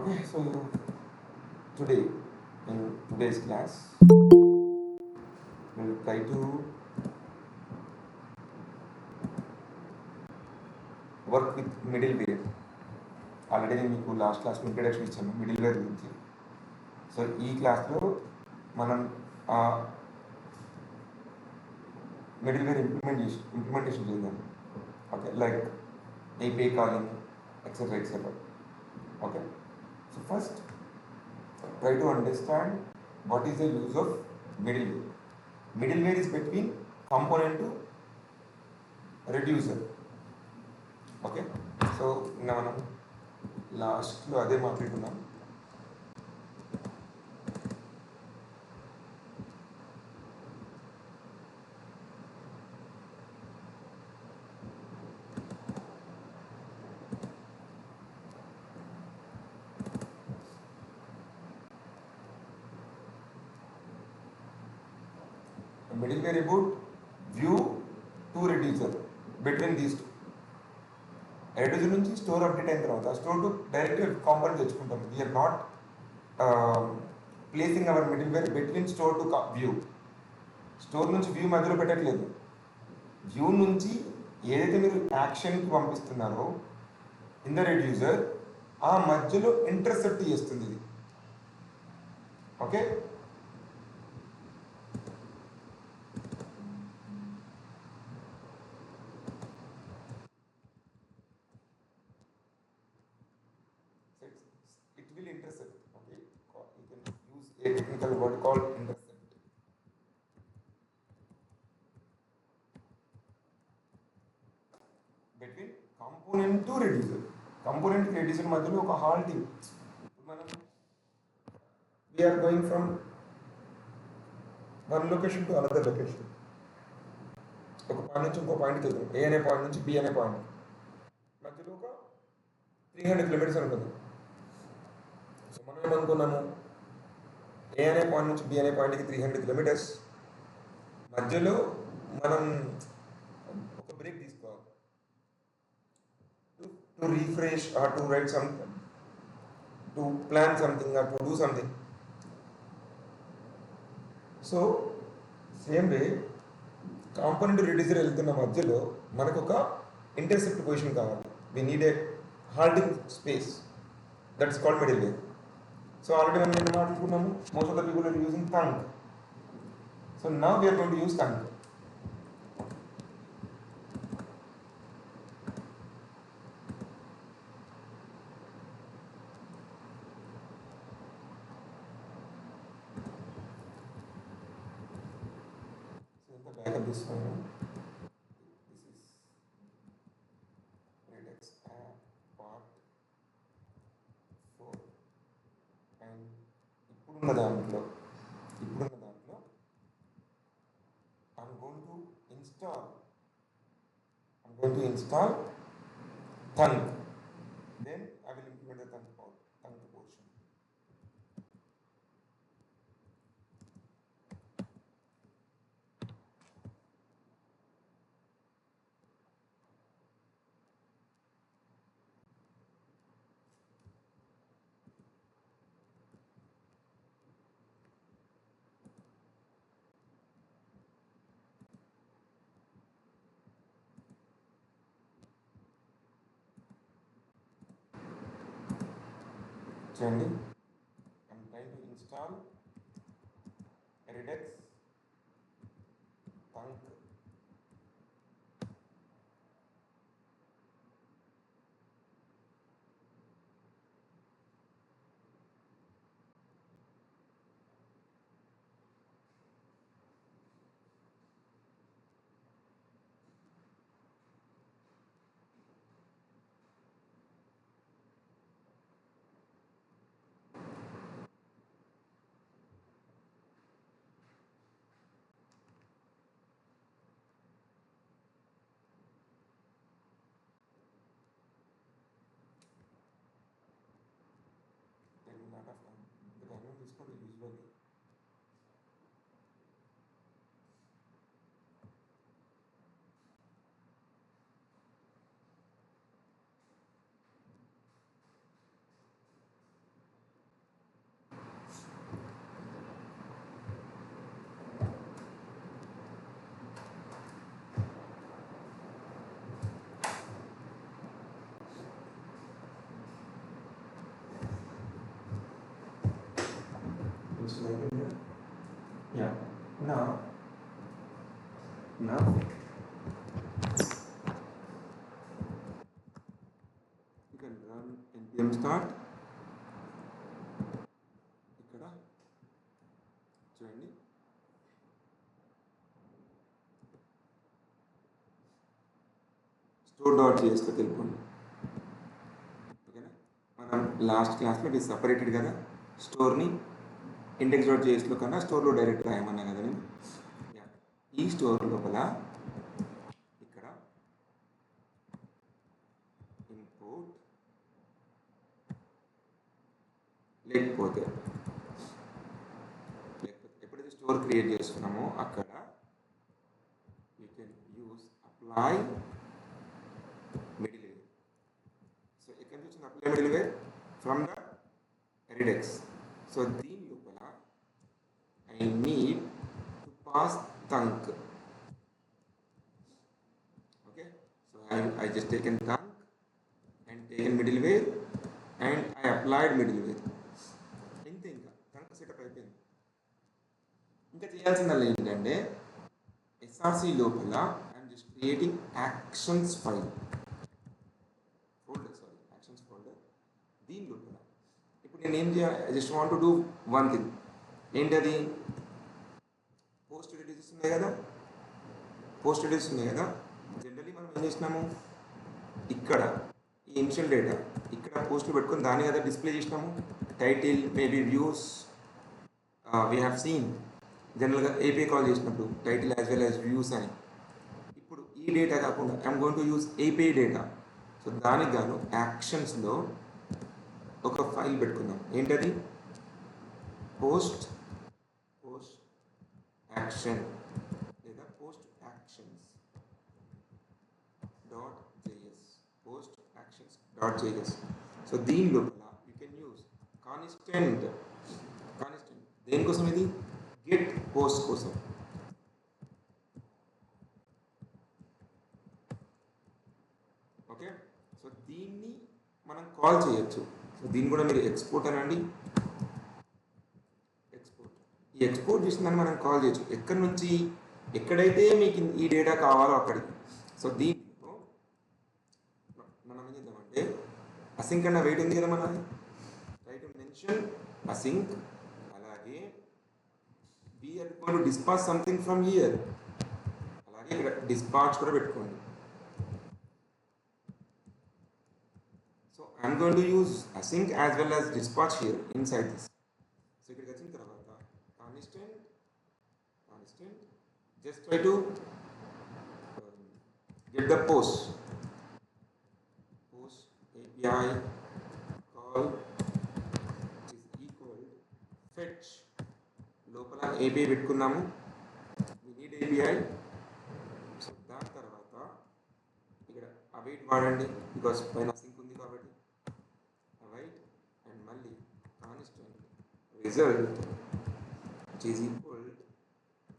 Okay, so today, in today's class, we'll try to work with middleware. Already నేను మీకు last క్లాస్లో introduction ఇచ్చాను middleware గురించి. So ఈ క్లాస్లో మనం మిడిల్వేర్ ఇంప్లిమెంటేషన్ చేద్దాం. Okay, like API calling, etc. etc. Okay, so first try to understand what is the use of middleware. Middleware is between component to reducer. Okay, so నిన్న మనం లాస్ట్లో అదే మాట్లాడుకున్నాం. Middleware about view to reducer, between these two. Reducer నుంచి store update అయిన తర్వాత store to డైరెక్ట్గా component తెచ్చుకుంటాం. We're not placing our middleware between store to view. స్టోర్ నుంచి వ్యూ మధ్యలో పెట్టట్లేదు. వ్యూ నుంచి ఏదైతే మీరు యాక్షన్కి పంపిస్తున్నారో ఇన్ ద రెడ్యూసర్, ఆ మధ్యలో ఇంటర్సెప్ట్ చేస్తుంది ఇది. Okay, it will intercept. Okay, you can use a technical word called intercept. Between component to reducer, component to reducer మధ్యలో ఒక హాల్టింగ్. మనం we are going from one location to another location. ఒక point నుంచి ఇంకో పాయింట్కి వెళ్తాం. A అనే point నుంచి B అనే పాయింట్ మధ్యలో ఒక 300 కిలోమీటర్స్ అనుకుందాం. సో మనం ఏమనుకున్నాము, A అనే పాయింట్ నుంచి B అనే పాయింట్కి 300 కిలోమీటర్స్. మధ్యలో మనం ఒక బ్రేక్ తీసుకోవాలి to refresh or to write something, to plan something or to do something. So same way component reducer వెళ్తున్న మధ్యలో మనకు ఒక ఇంటర్సెప్ట్ పొజిషన్ కావాలి. We need a halting space, that's called middleware. So already మనం ఏం మాట్లాడుకున్నాము, most of the people are using thunk. So now we're going to use thunk. Backup this one. This is Redux app part 4. And ఇప్పుడున్న దాంట్లో I'm going to install Thunk. Then I will implement the Thunk portion. చూడండి, I'm trying to install Redux Thunk. Lot of time, but I know this code usually. Now you can run npm start. ఇక్కడ చూడండి store.jsలోకి వెళ్ళిపోండి. ఓకేనా, మనం last క్లాస్లో ఇది separated కదా, స్టోర్ని index.jsలో కన్నా స్టోర్లో డైరెక్ట్ రాయమన్నా కదా నేను. ఈ స్టోర్ లోపల ఇక్కడ ఇంపోర్ట్ లేకపోతే ఎప్పుడైతే స్టోర్ క్రియేట్ చేస్తున్నామో అక్కడ you can use apply middleware. So ఎక్కడి నుంచి వచ్చింది apply middleware? From the Redux. So దీని లోపల I need to pass thunk. Okay, so I just taken thunk and taken middleware and I applied middleware. ఇంతే, ఇంకా thunk setup అయిపోయింది. ఇంకా చేయాల్సిందల్లా ఏంటంటే SRC లోపల I'm just creating actions file folder, sorry actions folder. దీని లోపల ఇప్పుడు నేను ఏం చేయాలి? I just want to do one thing. ఏంటది? పోస్ట్ డేటాస్ ఉన్నాయి కదా, పోస్ట్ డేటాస్ ఉన్నాయి కదా. జనరల్లీ మనం ఏం చేసినాము, ఇక్కడ ఈ ఇనిషియల్ డేటా ఇక్కడ పోస్ట్లు పెట్టుకొని దాన్ని కదా డిస్ప్లే చేసినాము. Title, maybe views, we have seen జనరల్గా ఏపీఐ కాల్ చేసినప్పుడు title as well as views అని. ఇప్పుడు ఈ డేటా కాకుండా I'm going to use API data. So దానికి గాను యాక్షన్స్లో ఒక ఫైల్ పెట్టుకుందాం. ఏంటది? పోస్ట్ యాక్షన్ లేదా పోస్ట్ యాక్షన్స్ .js. సో దీని లోపల యూ కెన్ యూస్ కాన్స్టెంట్ దేనికోసం? ఇది గెట్ పోస్ట్ కోసం. ఓకే, సో దీన్ని మనం కాల్ చేయొచ్చు. సో దీన్ని కూడా మీరు ఎక్స్పోర్ట్ అనండి. ఈ ఎక్స్పోర్ట్ చేసిందని మనం కాల్ చేయొచ్చు. ఎక్కడి నుంచి ఎక్కడైతే మీకు ఈ డేటా కావాలో అక్కడికి. సో దీంట్లో మనం ఏం చేద్దామంటే అసింక్ అన్న వెయిట్ ఉంది కదా మనది, రైట్ మెన్షన్ అసింక్. అలాగే we're going to dispatch something from here. అలాగే ఇక్కడ డిస్పాచ్ కూడా పెట్టుకోండి. So I'm going to use async as well as dispatch here inside this. So ఇక్కడికి వచ్చిన తర్వాత constant, just try to get the post API call is equal fetch లోపల API పెట్టుకున్నాము. we need API. So దాని తర్వాత ఇక్కడ await వాడండి, because పైన సింక్ ఉంది కాబట్టి await. అండ్ మళ్ళీ constant result which is equal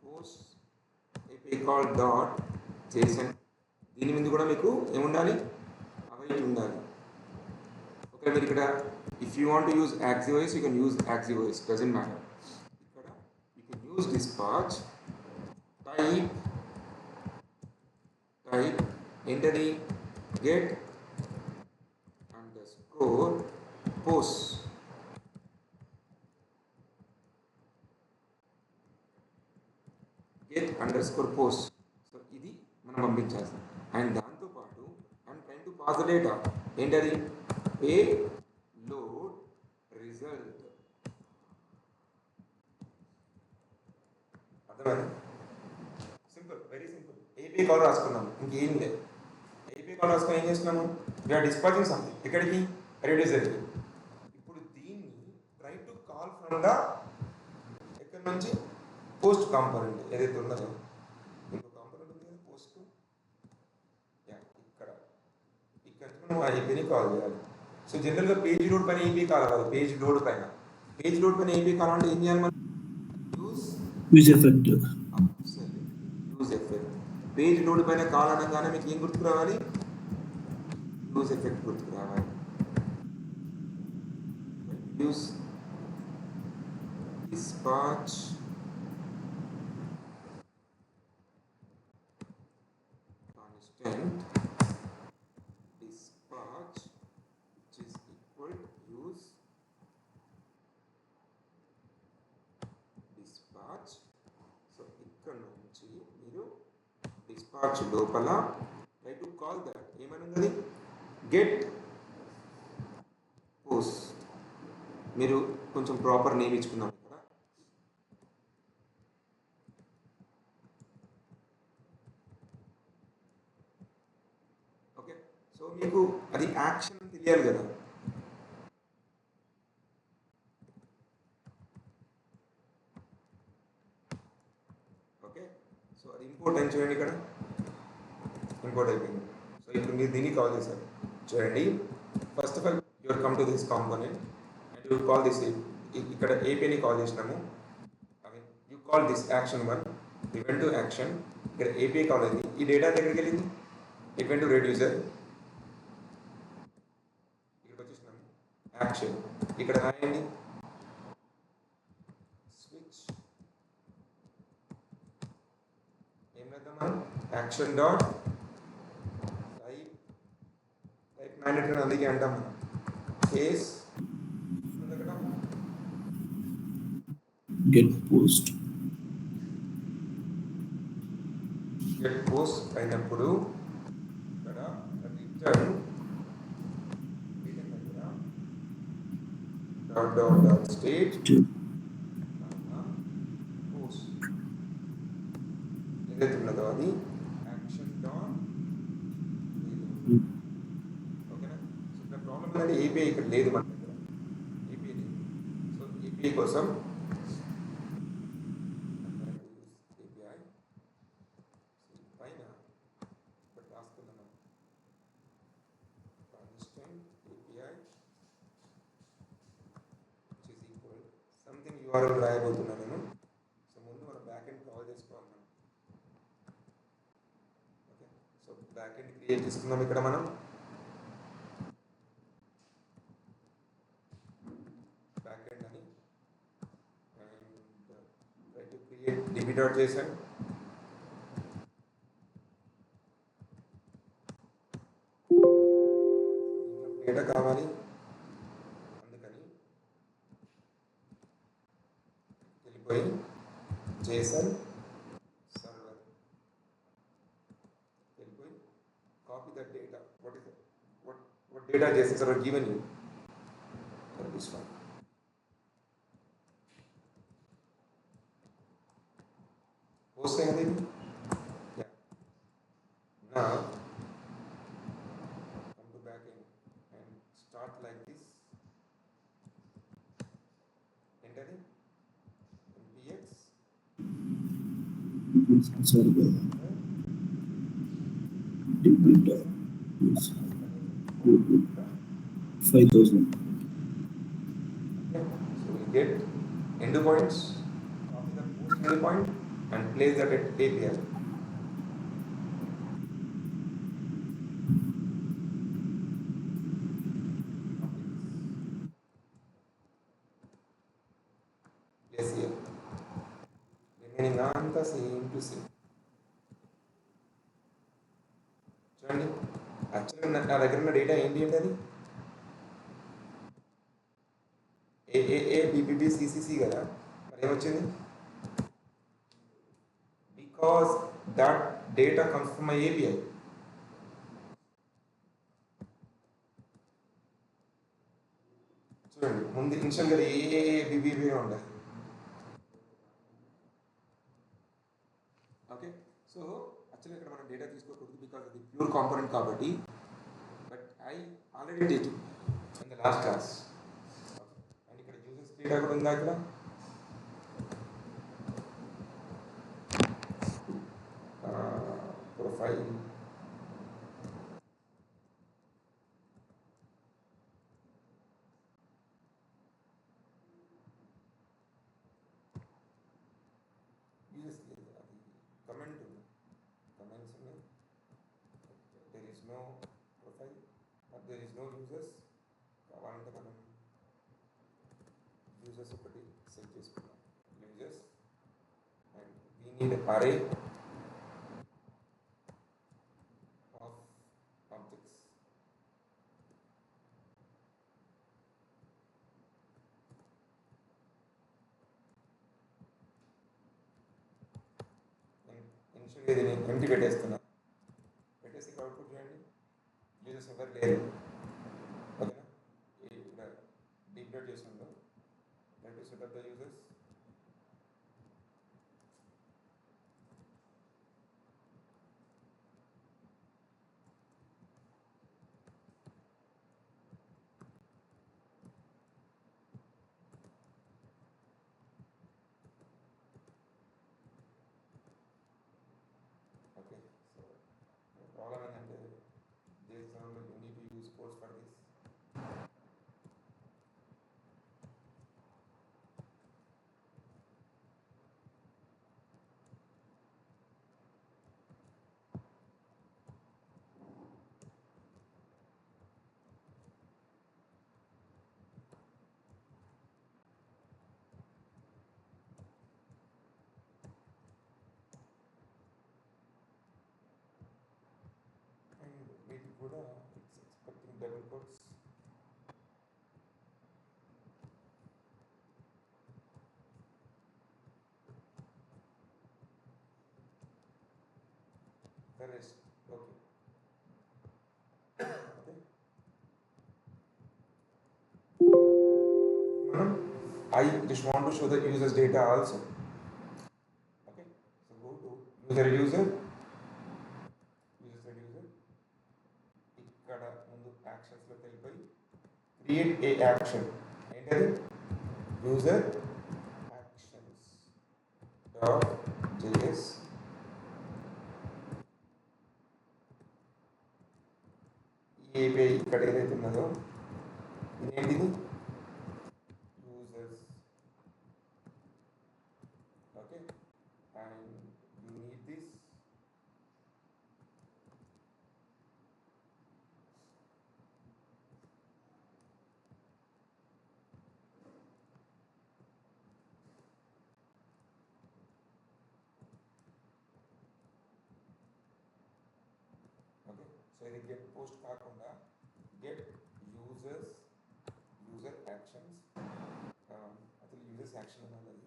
post API call dot JSON. దీని మీద కూడా మీకు ఏముండాలి? await ఉండాలి. ఓకే, మీరు ఇక్కడ if you want to use AxiOS you can use AxiOS, doesn't matter. ఇక్కడ you can use dispatch type ఏంటది? Get underscore post. get underscore post. So ఇది మనం పంపించాల్సింది. అండ్ దాంతోపాటు I'm trying to pass the data. ఏంటది? Payload result. అర్థమైంది? Simple, very simple. API call రాసుకున్నాము, ఇంకేం లేదు. ఏపీ కాల్ రాసుకొని ఏం చేస్తున్నాము? We're dispatching something. ఎక్కడికి? రెడ్యూసర్కి. ఇప్పుడు దీన్ని try to call from the ఎక్కడి నుంచి? పోస్ట్ కాంపోనెంట్ ఏదైతే ఉన్నదో, ఇంకో కాంపోనెంట్ ఉంది కదా పోస్ట్. ఇక్కడ మనం ఆ ఏపీని కాల్ చేయాలి. సో జనరల్గా పేజ్ లోడ్ పైన ఏపీ కాల్ కాదు, పేజ్ లోడ్ పైన ఏపీ కావాలంటే ఏం చేయాలి మనం? Use effect. పేజ్ లోడ్ పైన కాల్ అనగానే మీకు ఏం గుర్తుకు రావాలి? యూజ్ ఎఫెక్ట్ గుర్తుకు రావాలి. Use dispatch constant dispatch which is equal use dispatch. So ఇక్కడ నుంచి మీరు dispatch లోపల try to call that ఏమని ఉంది get post. మీరు కొంచెం ప్రాపర్ నేమ్ ఇచ్చుకుందాం ఇక్కడ. ఓకే, సో మీకు అది యాక్షన్ తెలియాలి కదా. ఓకే, సో అది ఇంపోర్ట్ అని చూడండి, ఇక్కడ ఇంపోర్ట్ అయిపోయింది. సో ఇప్పుడు మీరు దీన్ని కాల్ చేశారు చూడండి. First of all your come to this component and you call this. ఇక్కడ ఏపీని కాల్ చేసినాము. I mean you call this action 1, it went to action. ఇక్కడ ఏపీ కాల్ అయింది. ఈ డేటా దగ్గరికి వెళ్ళింది, ఇట్ వెంట్ టు రెడ్యూసర్. ఇక్కడికి వచ్చేసినాము యాక్షన్. ఇక్కడ రాయండి స్విచ్. ఏం చేద్దాం మనం యాక్షన్ డాట్ టైప్ మ్యాండేటరీ అందుకే అంటాం మనం. కేస్ get post అయినప్పుడు ఇక్కడ రిటర్న్ డాట్ స్టేట్ పోస్ట్ ఏదైతే ఉన్నదో అది యాక్షన్ డాట్. ఓకేనా? సో ఇక్కడ ప్రాబ్లం అనేది ఏపీఐ ఇక్కడ లేదు మన దగ్గర, ఏపీఐ లేదు. సో ఏపీఐ కోసం URL రాయబోతున్నాను నేను. సో ముందు మనం బ్యాక్ ఎండ్ కాల్ చేసుకోవాలి మనం. Okay, so back end create చేసుకుందాం ఇక్కడ మనం. బ్యాక్ ఎండ్ అని and try to create db.json. Data కావాలి, JSON server. Copy that data. What is it? What data JSON server given you? This one. Post saying yeah. Now come to backend and start like this. Enter it. server db.json 5000. So we get endpoints, copy the post endpoint and place that at API. Place here. Remaining అంతా same to same. చూడండి, యాక్చువల్గా నా దగ్గర ఉన్న data ఏంటి అంటే అది ఏఏఏ BBB CCC కదా. మరి ఏమొచ్చింది? Because that data comes from my API. చూడండి, ముందు ఇనిషియల్గా ఏఏఏ బీబీబీ ఉండాలి. ఓకే, సో యాక్చువల్గా ఇక్కడ మనం డేటా తీసుకోకూడదు బికాస్ అది ప్యూర్ కాంపోనెంట్ కాబట్టి. But I already date in the last class. And ఇక్కడ యూజర్స్ డేటా కూడా ఉందా ఇక్కడ? ప్రొఫైల్ comment ఉంది, comments ఉన్నాయి. there is no profile but there is no users. కావాలంటే మనం users ఒకటి సెట్ చేసుకుందాం. users and we need array ఇనిషియల్గా ఇది ఎంటీ పెట్టేస్తున్నా, పెట్టేసి ఇక్కడ అవుట్పుట్ చేయండి. యూజర్స్ ఎవరు లేరు, ఓకేనా. ఇక్కడ డీప్లోడ్ చేసినాం, right to set up the users. Okay, so the problem ఏంటంటే this you need to use codes for this. And వీటికి కూడా it's expecting double quotes. The rest, okay. Okay. I just want to show the user's data also. Okay, so go to user, ఇక్కడ ముందు యాక్షన్స్లోకి వెళ్ళిపోయి create a action, ఏంటది user actions dot JS. ఈ API ఇక్కడ ఏదైతే ఉన్నదో ఇదేంటిది users, okay. And you need this so ఇది గెట్ పోస్ట్ కాకుండా గెట్ యూజర్ యాక్షన్స్, అసలు యూజర్స్ యాక్షన్ అన్నది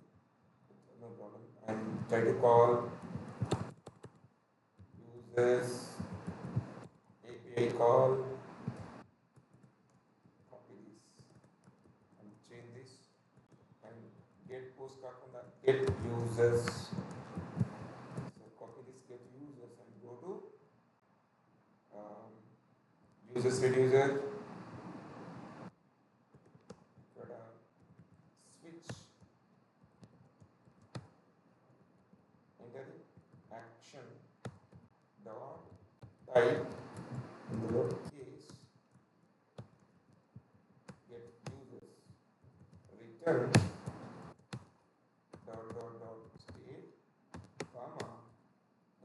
no problem. And try to call users API call, copy this and change this. And get post కాకుండా get users, so copy this get users and go to users reducer, ఇక్కడ switch ఏంటది action dot type, ఇందులో case get users return dot dot dot state comma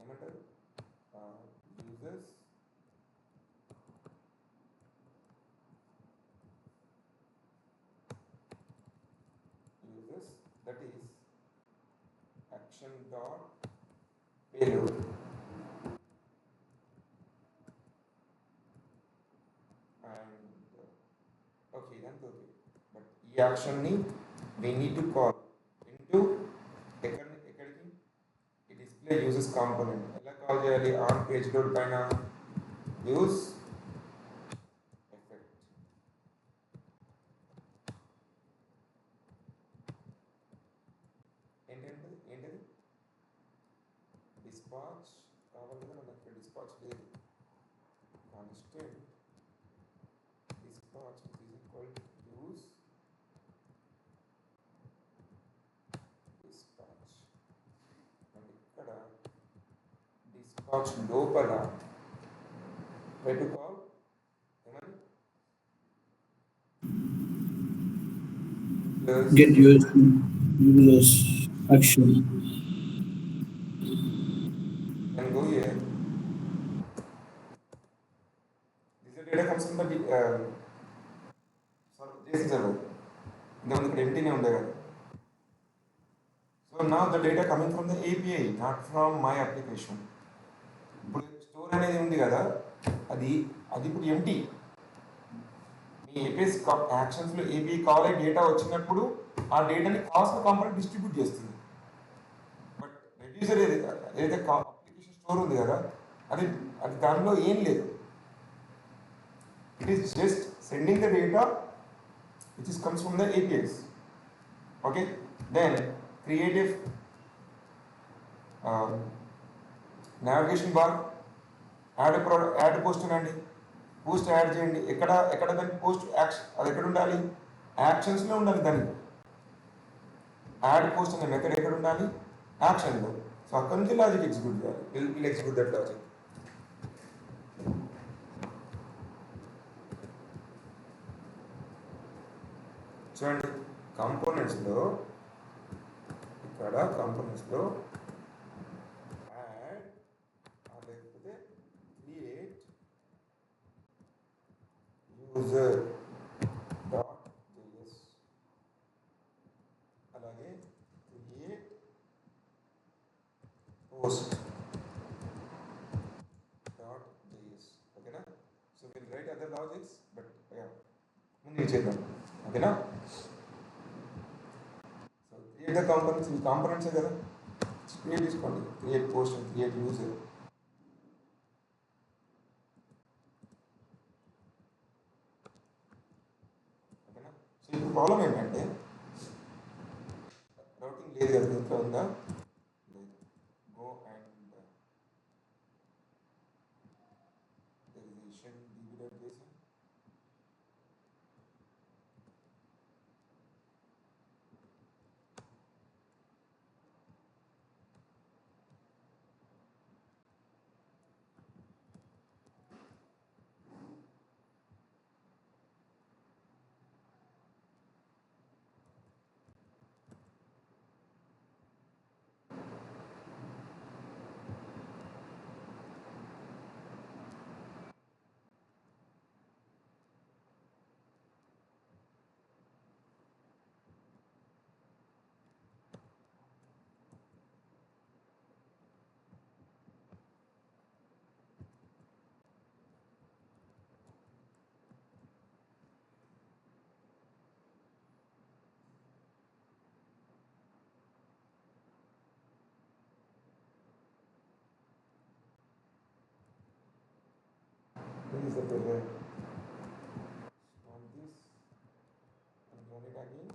ఏమంటారు users that is action dot payload. And okay, then okay, but ఈ action ని we need to call into ఎక్కడికి ఈ display uses component. ఎలా call చేయాలి, on page load పైన use ఏంటది dispatch కావాలి కదా మనకి, ఇక్కడ డిస్పాచ్ లేదు. Constant dispatch is equal to use dispatch. And ఇక్కడ డిస్పాచ్ లోపల ట్రై టు కాల్ ఏమని get users action. And go here. This is data comes from the JSON server. ఇంతకుముందు ఇక్కడ ఎంటీనే ఉండే కదా. So now the data coming from the API, not from my application. ఇప్పుడు store అనేది ఉంది కదా, అది ఇప్పుడు ఎంటీ. మీ ఏపీఐ యాక్షన్స్లో ఏపీఐ కాల్ అయ్యి డేటా వచ్చినప్పుడు ఆ డేటాని కావాల్సిన కాంపోనెంట్ డిస్ట్రిబ్యూట్ చేస్తుంది. బట్ రెడ్యూసర్ ఏదైతే స్టోర్ ఉంది కదా, అది అది దానిలో ఏం లేదు. It is just sending the data which is comes from the APIs. Okay, then creative navigation bar, add post అనండి, పోస్ట్ యాడ్ చేయండి. ఎక్కడ దానికి పోస్ట్ యాక్షన్, అది ఎక్కడ ఉండాలి? యాక్షన్స్లో ఉండాలి. దాన్ని యాడ్ పోస్ట్ అనే మెథడ్ ఎక్కడ ఉండాలి? యాక్షన్లో. సో అక్కడ నుంచి లాజిక్ ఎగ్జిక్యూట్ చేయాలి. Will execute that logic. చూడండి, కాంపోనెంట్స్లో ఇక్కడ కాంపోనెంట్స్లో యాడ్ లేకపోతే క్రియేట్ యూజర్ డాట్ జేఎస్, అలాగే క్రియేట్ పోస్ట్ డాట్ జేఎస్. ఓకేనా? So will write other logics, but ముందు ఇది చేద్దాం. ఓకేనా? సో క్రియేట్ ద కాంపోనెంట్స్, ఈ కాంపోనెంట్సే కదా, క్రియేట్ తీసుకోండి. Create post and create user. ఓకేనా? సో ఇప్పుడు ప్రాబ్లం ఏంటంటే రౌటింగ్ లేదు కదా, దీంట్లో ఉందా? లేదు. Go and db.json. This is the figure on this and run it again.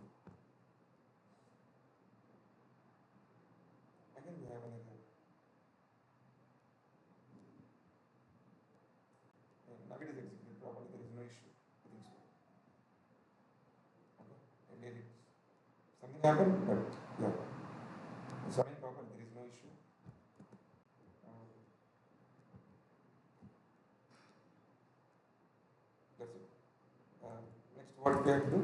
Again we have an error. And now it is executed properly, there is no issue. I think so. Okay, I did it. Something happened, but yeah, it's running properly, there is no issue. That's it. Next, what we have to do?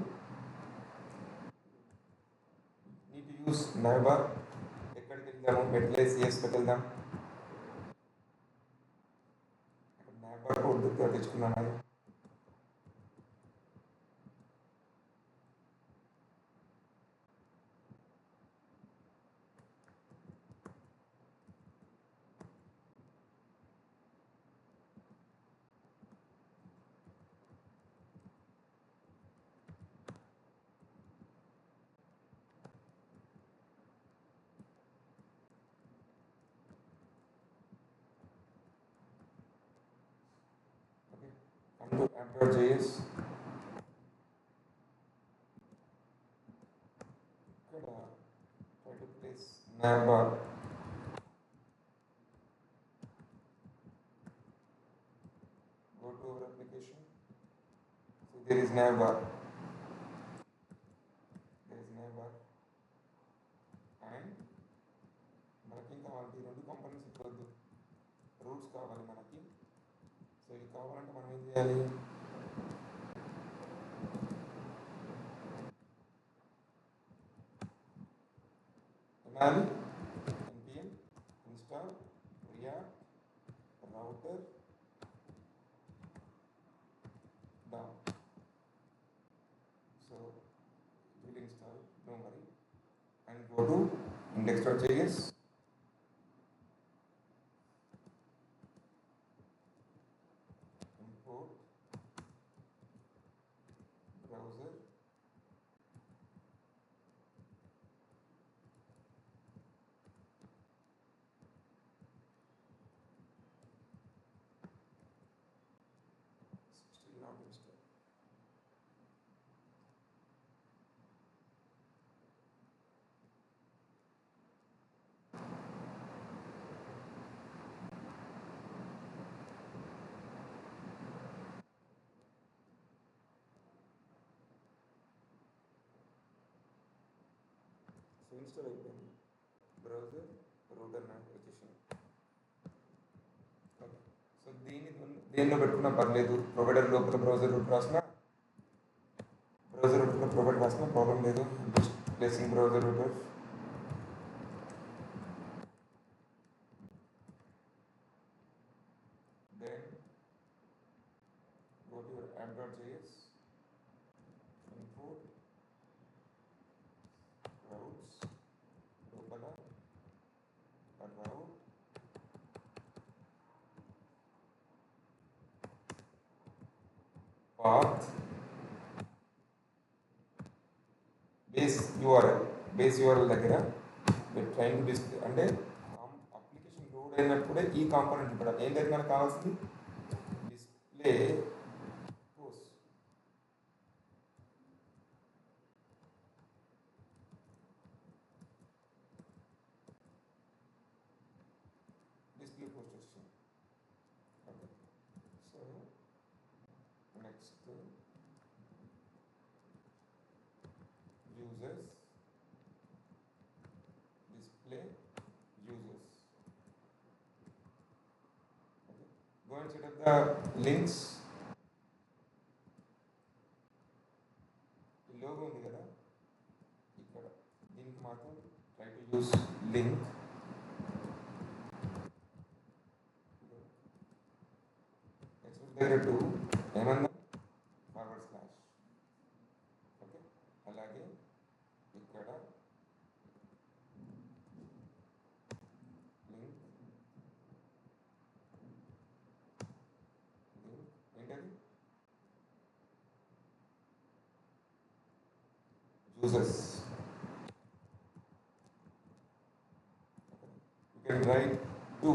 Need to use navbar. ఎక్కడికి వెళ్దాము? మెట్లైసిఎస్కి వెళ్దాం. అక్కడ navbar code తెచ్చుకున్నాను. అది come to app.js. ఇక్కడ try to place navbar. Go to our application. So there is navbar. There is navbar. And మనకి ఇంకా వాళ్ళకి రెండు కంపోనెంట్స్ ఇవ్వద్దు, రూట్స్ కావాలి మనకి. సో ఇవి కావాలంటే మనం ఏం చేయాలి? npm install react router down. So it will install, don't worry, and go to index.js. Import browser install అయిపోయింది బ్రౌజర్ రూటర్ వచ్చేసింది. ఓకే, సో దేనిలో పెట్టుకున్నా పర్లేదు, ప్రొవైడర్ లోపల బ్రౌజర్ రూట్ రాసిన ప్రొవైడర్ రాసిన ప్రాబ్లం లేదు. Just placing browser router. Then go to your app.js, import routes, లోపల route path base URL దగ్గర ట్రైన్ టు డిస్ప్లే అంటే అప్లికేషన్ లోడ్ అయినప్పుడే ఈ కాంపోనెంట్ ఇక్కడ ఏంటంటే మనకు కావాల్సింది డిస్ప్లే పోస్ట్. వచ్చింది. Okay, so next users, display users. Okay, go and set up the links. Logo ఉంది కదా ఇక్కడ, దీనికి మాత్రం ట్రై టు యూస్ లింక్. దగ్గర టు ఏమన్నా ఫార్వర్డ్ స్లాష్. ఓకే, అలాగే ఇక్కడ లింక్ ఏంటది users. You can write to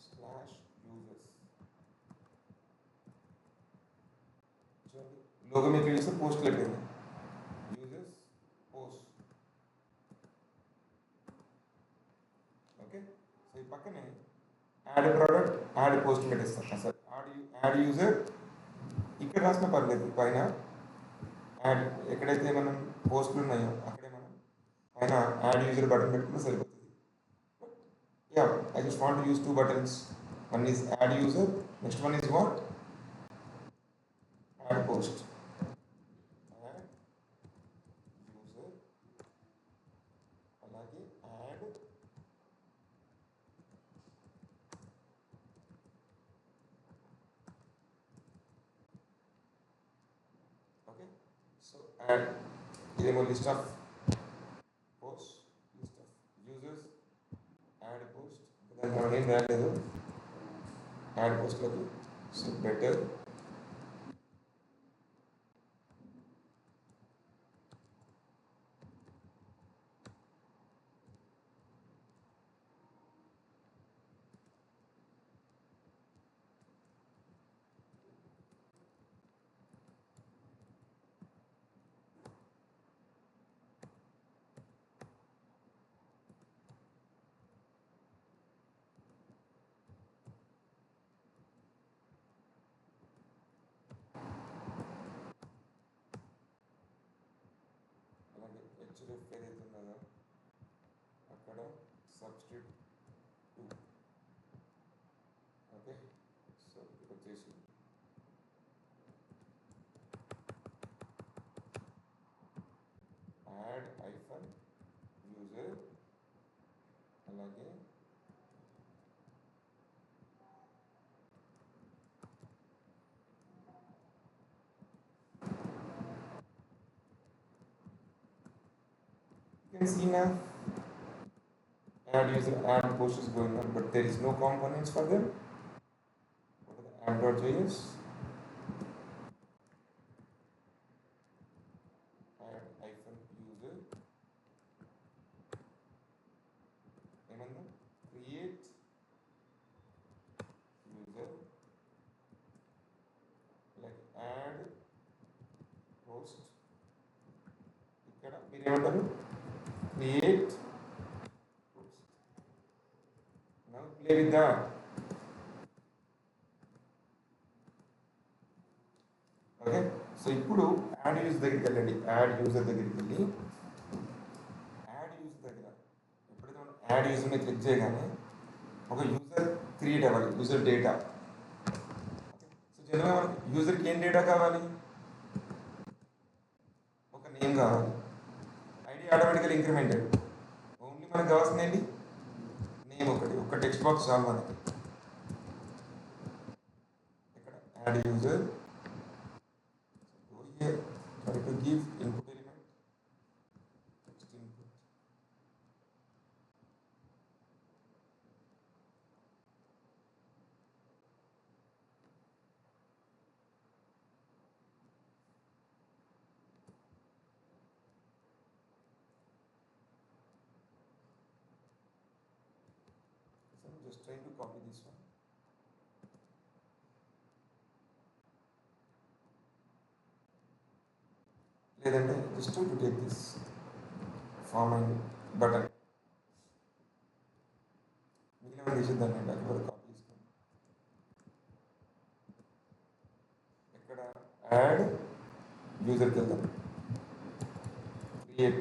slash users. Logo మీకు చూస్తే పోస్ట్ పెట్టింది యూజర్స్ పోస్ట్. ఓకే, సో ఈ పక్కనే యాడ్ ప్రోడక్ట్ యాడ్ పోస్ట్ పెట్టేస్తాం. సార్ యాడ్ యూజర్ ఇక్కడ రాసిన పర్లేదు, పైన యాడ్ ఎక్కడైతే మనం పోస్టులు ఉన్నాయో అక్కడే మనం పైన యాడ్ యూజర్ బటన్ పెట్టుకుంటే సరిపోతుంది. Yeah, I just want to use 2 buttons. One is add user, next one is what? Add post. Add user, అలాగే add okay, so add ఇదేమో list of post, list of users, add post. దానికి మనం ఏం రాలేదు add పోస్ట్లోకి. So better HDF ఏదైతే ఉన్నదో అక్కడ substitute 2. Okay, so ఇక్కడ వచ్చేసి యాడ్ ఐఫన్ యూజర్, అలాగే you can see now add user, add post is going on, but there is no components for them. Go to the app.js, add hyphen user, ఏమన్నా create user, like add post. ఇక్కడ మీరు ఏమంటారు create post. Now play with that. Okay, so ఇప్పుడు add user దగ్గరికి వెళ్ళండి. Add user దగ్గరికి వెళ్ళి add user దగ్గర ఎప్పుడైతే మనం యాడ్ యూజర్ మీద క్లిక్ చేయగానే ఒక యూజర్ క్రియేట్ అవ్వాలి, యూజర్ డేటా. సో జనరల్గా మనకి యూజర్కి ఏం డేటా కావాలి? ఒక నేమ్ కావాలి. ID ఆటోమేటికల్ incremented. ఓన్లీ మనకు కావాల్సింది ఏంటి? నేమ్ ఒకటి, ఒక టెక్స్ట్ బాక్స్ చాలు మనకి. ఇక్కడ add user, try to give input element, text input. So I'm just trying to copy this one. లేదంటే just to take this form and button మిగిలిన తీసేద్దాం అండి. అది కూడా కాపీ చేసుకోండి. ఇక్కడ యాడ్ యూజర్కి వెళ్దాం. క్రియేట్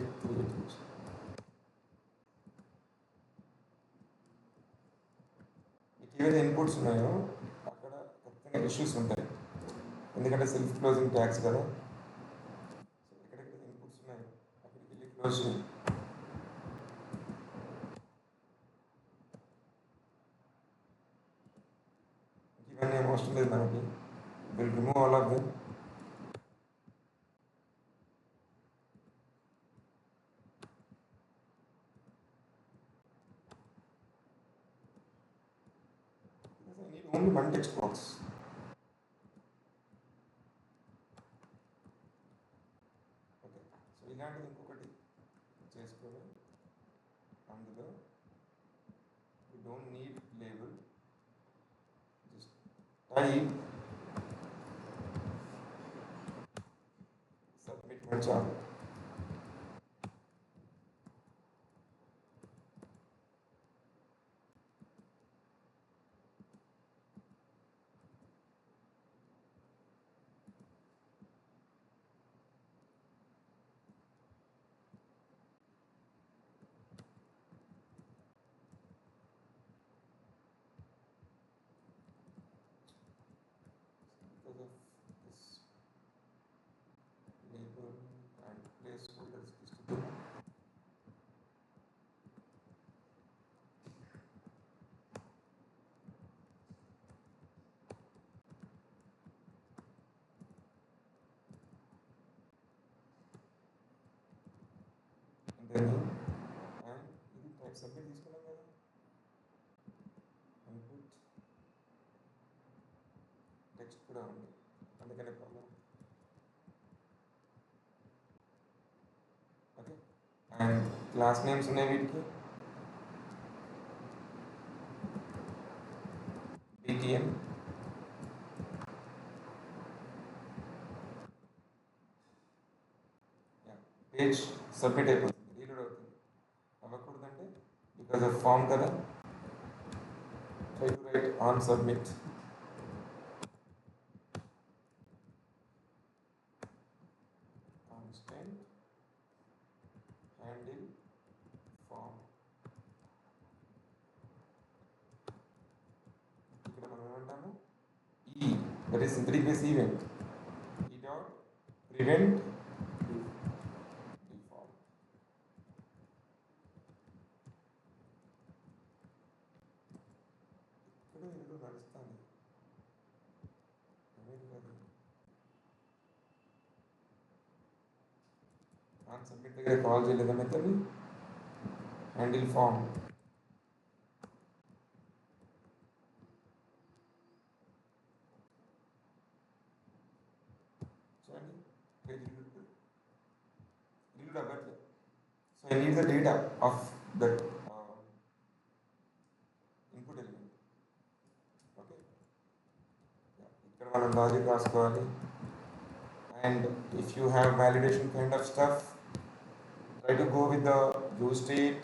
మీకు ఏవైతే ఇన్పుట్స్ ఉన్నాయో అక్కడ ఖచ్చితంగా ఇష్యూస్ ఉంటాయి, ఎందుకంటే సెల్ఫ్ క్లోజింగ్ ట్యాగ్స్ కదా. Close. Given a most is manaki, we'll remove all of them. Because I need only one text box. Okay, so ఇలాంటిది ఇంకొకటి చేసుకొని అందులో we don't need label, just type submit and చాలు. Because of this label and placeholders is to do. And then ఇది type submit తీసుకున్నాం కదా, input text కూడా ఉంది, అందుకనే problem. Okay, and class names ఉన్నాయి వీటికి. BTN, పేజ్ సబ్మిట్ అయిపోతుంది, రీలోడ్ అవుతుంది. అవ్వకూడదంటే బికాజ్ ఆఫ్ ఫామ్ కదా. Try to right on submit. Constant handle form. ఇక్కడ మనం ఏమంటాము? ఈ that is synthetic base event. ఈ డాట్ ప్రివెంట్ డిఫాల్ట్. ఇక్కడ ఏదో నడుస్తుంది. ఆన్ సబ్మిట్ దగ్గర కాల్ చేయలేదా మెథడ్ హ్యాండిల్ ఫామ్. చూడండి పేజ్ రీలోడ్ అవ్వట్లేదు. So I need the data of that input element. Okay, ఇక్కడ మనం లాజిక్ రాసుకోవాలి. And if you have validation kind of stuff, try to go with the use state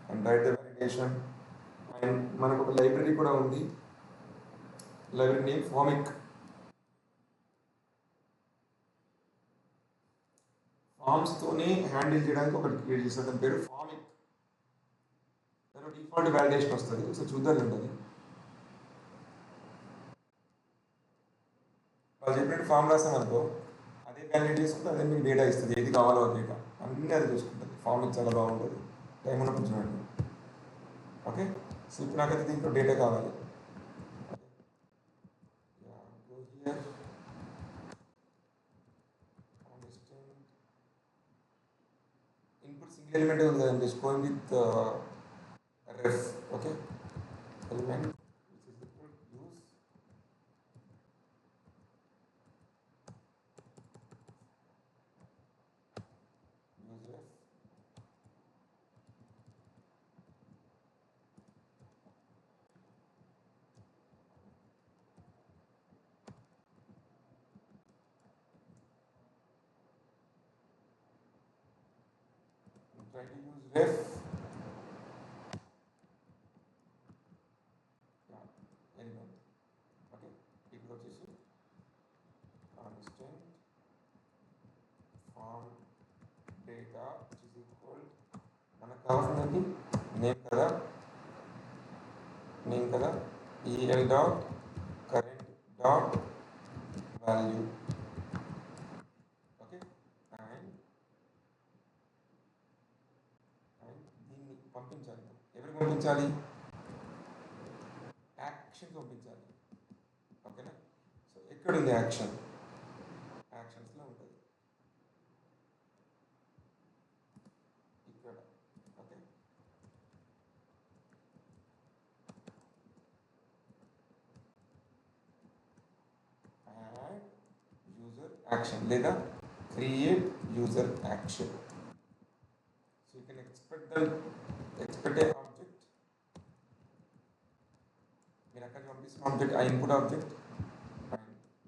and write the validation. And మనకు ఒక library కూడా ఉంది, library name ఫామిక్. ఫామ్స్తోనే handle చేయడానికి ఒకటి create చేస్తారు, దాని పేరు ఫామిక్. దాని డిఫాల్ట్ వ్యాలిడేషన్ వస్తుంది. సో చూద్దాం ఉంటుంది వాళ్ళు చెప్పినట్టు ఫామ్ రాస్తాం అనుకో, అదే వ్యాలిడేట్ చేసుకుంటే అదే మీకు డేటా ఇస్తుంది, ఏది కావాలో అది డేటా అన్నీ అది చూసుకుంటుంది. ఫామిక్ చాలా బాగుంటుంది, టైం ఉన్నప్పుడు చూడండి. ఓకే, సో ఇప్పుడు నాకైతే దీంట్లో డేటా కావాలి. ఇన్పుట్ సింగిల్ ఎలిమెంట్ ఉంది కదండి, just going with ref. Okay, element which is equal use ref. Try to use ref. Element. Okay, ఇప్పుడు వచ్చేసి constant form data which is equal, మనకు కావాల్సింది నేమ్ కదా, el dot current dot value. Okay, and దీన్ని పంపించాలి. ఎవరికి పంపించాలి? Action పంపించాలి. ఓకేనా? సో ఎక్కడుంది యాక్షన్? యాక్షన్స్లో ఉంటుంది ఇక్కడ. ఓకే, యాడ్ యూజర్ యాక్షన్ లేదా create user action. So you can expect A object. మీరు అక్కడ పంపిస్తున్న ఆబ్జెక్ట్ ఆ ఇన్పుట్ ఆబ్జెక్ట్,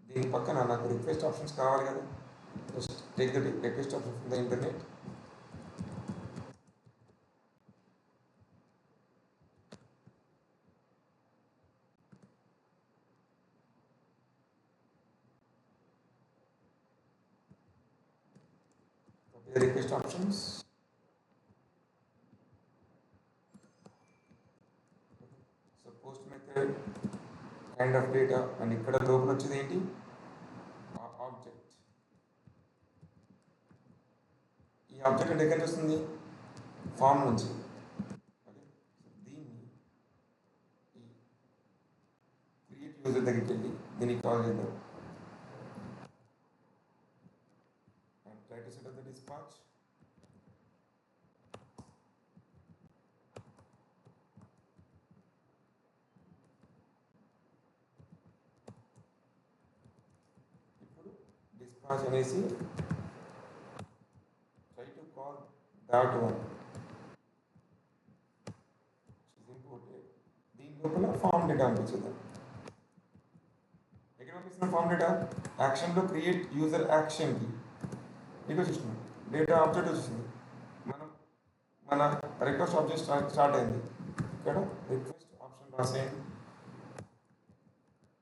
దీని పక్కన నాకు రిక్వెస్ట్ ఆప్షన్స్ కావాలి కదా. Just take the request option from the internet. The request options. So post method kind of data, and ఇక్కడ లోపల వచ్చేది ఏంటి? ఆబ్జెక్ట్. ఈ ఆబ్జెక్ట్ అంటే ఎక్కడి నుంచి వస్తుంది? ఫామ్ నుంచి. ఓకే, సో దీన్ని ఈ క్రియేట్ యూజర్ దగ్గరికి వెళ్ళి దీనికి కాల్ చేద్దాం. Try to set up the dispatch. ఇప్పుడు dispatch అనేసి try to call that one which is imported. దీని లోపల ఫామ్ డేటా పంపించేద్దాం. ఎక్కడ పంపిస్తున్నాం ఫామ్ డేటా? యాక్షన్లో క్రియేట్ యూజర్ యాక్షన్కి మీకు వచ్చేసింది డేటా ఆబ్జెక్ట్ వచ్చేసింది. మన రిక్వెస్ట్ ఆబ్జెక్ట్ స్టార్ట్ అయింది. ఇక్కడ రిక్వెస్ట్ ఆప్షన్ రాసేయండి.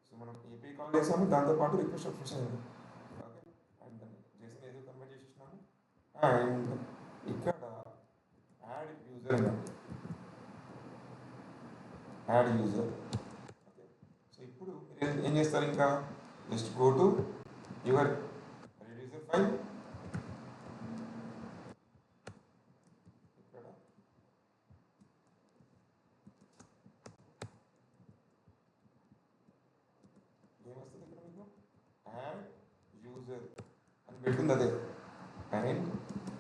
సో మనం ఏపీ కాల్ చేసాము, దాంతోపాటు రిక్వెస్ట్ ఆప్షన్స్ అయింది. ఓకే, అండ్ చేసిన ఏదో కన్వర్ట్ చేసేసినాము. అండ్ ఇక్కడ యాడ్ యూజర్ అన్నట్టు, యాడ్ యూజర్. ఓకే, సో ఇప్పుడు మీరు ఏం చేస్తారు? ఇంకా just go to your user file. ఏమొస్తుంది ఇక్కడ మీకు? యాడ్ యూజర్ అని పెట్టుకుంది అదే. అండ్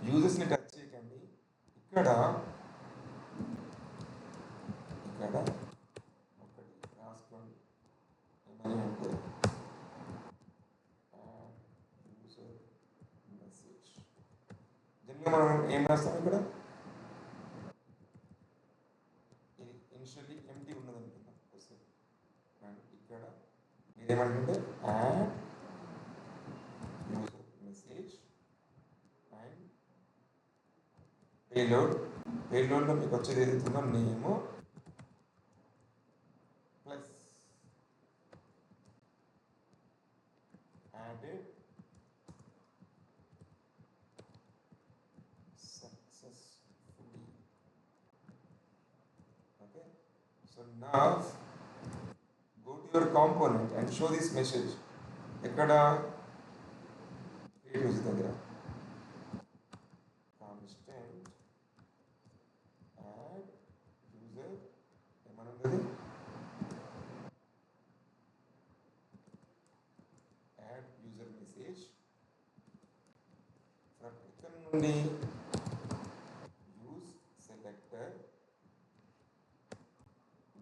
యూజర్స్ని టచ్ చేయకండి. ఇక్కడ ఒకటి రాసుకోండి. ఏమని అంటే యూజర్ మెసేజ్. జనరల్గా మనం ఏం రాస్తాం ఇక్కడ? ఇది ఇనిషియల్లీ ఎంటీ ఉన్నది అనుకుందాం. అండ్ ఇక్కడ మీరేమంటుంటే యాడ్ యూజర్ మెసేజ్ అండ్ పేలోడ్లో మీకు వచ్చేది ఏదైతుందో name plus added So now go to your component and show this message. ఎక్కడ create user దగ్గర constant add user ఏమనుంది add user message from ఇక్కడ నుండి use selector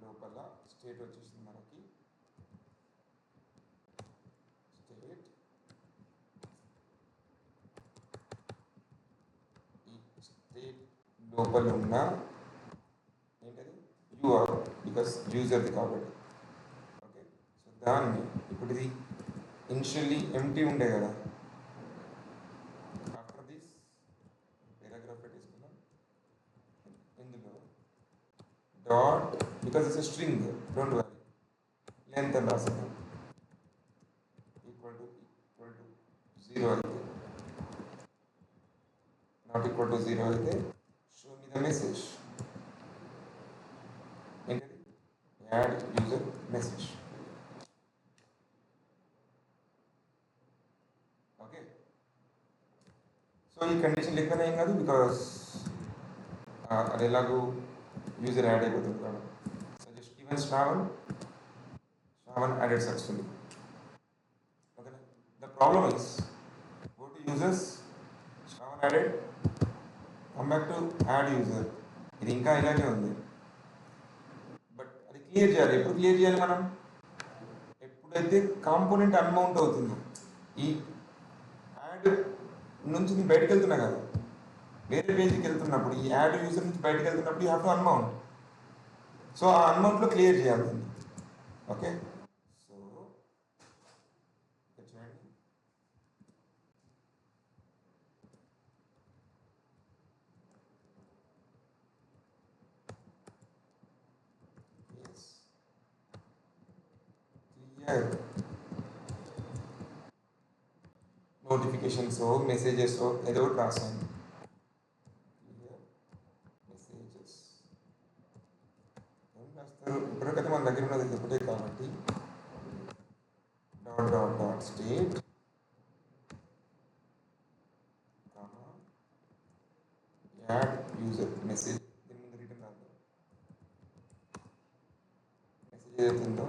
లోపల స్టేట్ వచ్చేసింది మనకి స్టేట్ ఈ స్టేట్ లోపల ఉన్న ఏంటది యూఆర్ బికాస్ యూజర్ది కాబట్టి ఓకే సో దాన్ని ఇప్పుడు ఇది ఇనిషియల్లీ ఎంటీ ఉండే కదా ఆఫ్టర్ దిస్ పారాగ్రాఫ్ పెట్టేసుకుందాం ఇందులో dot because it's string don't worry length అని రాసేద్దాం ఈక్వల్ టు 0 అయితే నాట్ ఈక్వల్ టు 0 అయితే షో మీ ద మెసేజ్ ఏంటది add user message okay so ఈ కండిషన్ లేకపోయినా ఏం కాదు బికాస్ అది ఎలాగూ యూజర్ యాడ్ అయిపోతుంది కాబట్టి so just even Shravan added successfully. Okay. The problem is go to users, Shravan added, come back to add user. ఇది ఇంకా ఇలాగే ఉంది బట్ అది క్లియర్ చేయాలి. ఎప్పుడు క్లియర్ చేయాలి మనం? ఎప్పుడైతే కాంపోనెంట్ అన్మౌంట్ అవుతుందో ఈ యాడ్ నుంచి నేను బయటకు వెళ్తున్నా కదా వేరే పేజీకి వెళ్తున్నప్పుడు ఈ యాడ్ యూజర్ నుంచి బయటకు వెళ్తున్నప్పుడు you have to unmount. So ఆ అన్మౌంట్లో క్లియర్ చేయాలి. ఓకే సో చూడండి క్లియర్ నోటిఫికేషన్స్ మెసేజెస్ ఏదో ఒకటి రాసాను. క్లియర్ మెసేజెస్ ఏం రాస్తారు? ఇప్పటికైతే మన దగ్గర ఉన్నది ఒకటే కాబట్టి dot dot dot state add user message దీని ముందు రిటర్న్ రాద్దాం. మెసేజ్ ఏదైతుందో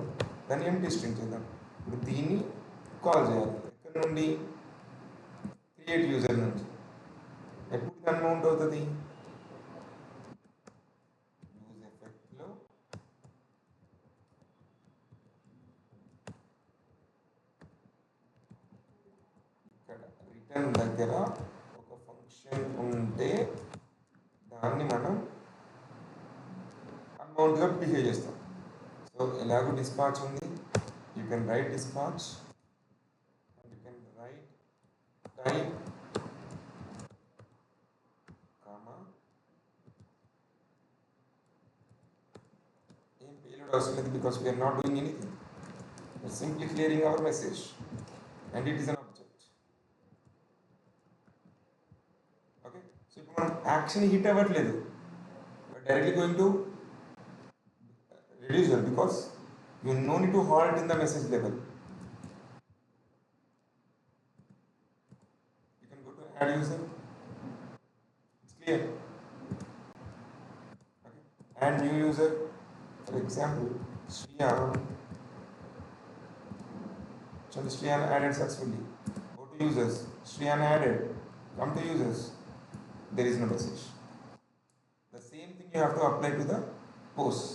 దాన్ని ఎంటీ స్ట్రింగ్ చేద్దాం. ఇప్పుడు దీన్ని కాల్ చేయాలి. ఎక్కడి నుండి? క్రియేట్ యూజర్ నుంచి. ఎప్పుడు ఇది అన్మౌంట్ అవుతుంది? యూజ్ ఎఫెక్ట్లో ఇక్కడ రిటర్న్ దగ్గర ఒక ఫంక్షన్ ఉంటే దాన్ని మనం అన్మౌంట్గా బిహేవ్ చేస్తాం. సో ఎలాగో డిస్పాచ్ ఉంది, you can write dispatch and you can write type comma ఏం పేలోడ్ అవసరం లేదు because we're not doing anything, we're simply clearing our message and it is an object. Okay so ఇప్పుడు మనం action hit అవ్వట్లేదు, directly going to reducer because you no need to halt in the message level. You can go to add user. It's clear. Okay. Add new user. For example, Shriyan. So Shriyan added successfully. Go to users. Shriyan added. Come to users. There is no message. The same thing you have to apply to the post.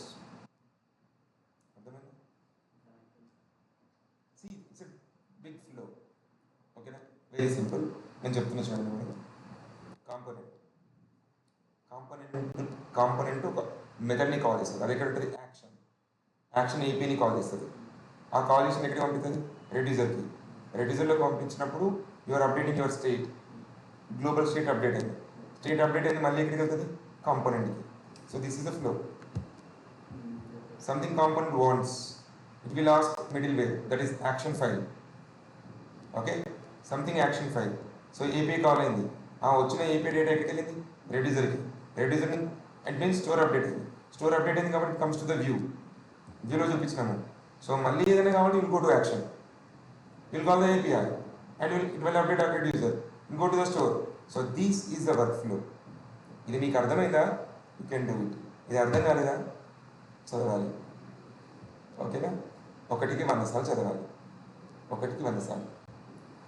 See, it's a big flow. Okay, very simple. నేను చెప్తున్నా చూడండి madam. Component ఒక మెథడ్ని call చేస్తుంది. అది ఎక్కడ ఉంటుంది? Action ఏపీని call చేస్తుంది. ఆ కాల్ చేసిన ఎక్కడికి పంపిస్తుంది? రెడ్యూసర్కి. రెడ్యూసర్లోకి పంపించినప్పుడు you're updating your state. Global state update అయింది. స్టేట్ అప్డేట్ అయింది మళ్ళీ ఎక్కడికి వెళ్తుంది? కాంపోనెంట్కి. So this is the flow. Something component wants, it will ask middleware, that is action file. Okay, something action file. So API call అయింది. ఆ వచ్చిన API data ఎక్కడికి వెళ్ళింది? రెడ్యూసర్కి. రెడ్యూసర్ని అడ్మిన్ స్టోర్ అప్డేట్ అయింది. స్టోర్ అప్డేట్ అయింది కాబట్టి కమ్స్ టు ద వ్యూలో చూపించినాము. So మళ్ళీ ఏదైనా కావాలి will go to action, will call the API and it will update user, will go to the store. So this is the work flow. ఇది మీకు అర్థమైందా? You can do it. ఇది అర్థం కాలేదా? చదవాలి. ఓకేనా? 1కి 100 సార్లు చదవాలి. 1కి 100 సార్లు.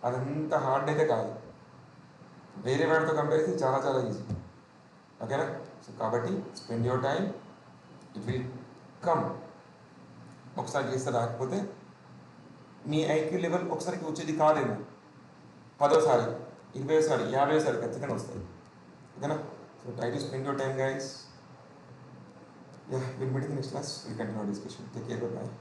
అదంత హార్డ్ అయితే కాదు. వేరే వాటితో కంపేర్ చేస్తే చాలా చాలా ఈజీ. ఓకేనా? సో కాబట్టి spend your time, it will come. ఒకసారి చేస్తే రాకపోతే మీ ఐక్యూ లెవెల్ ఒకసారికి వచ్చేది కాదేమో, 10వ సారి, 20వ సారి, 50వ సారి ఖచ్చితంగా వస్తుంది. ఓకేనా? So try to spend your time guys. Yeah, we'll meet in the next class. We'll continue our discussion. Take care. Bye-bye.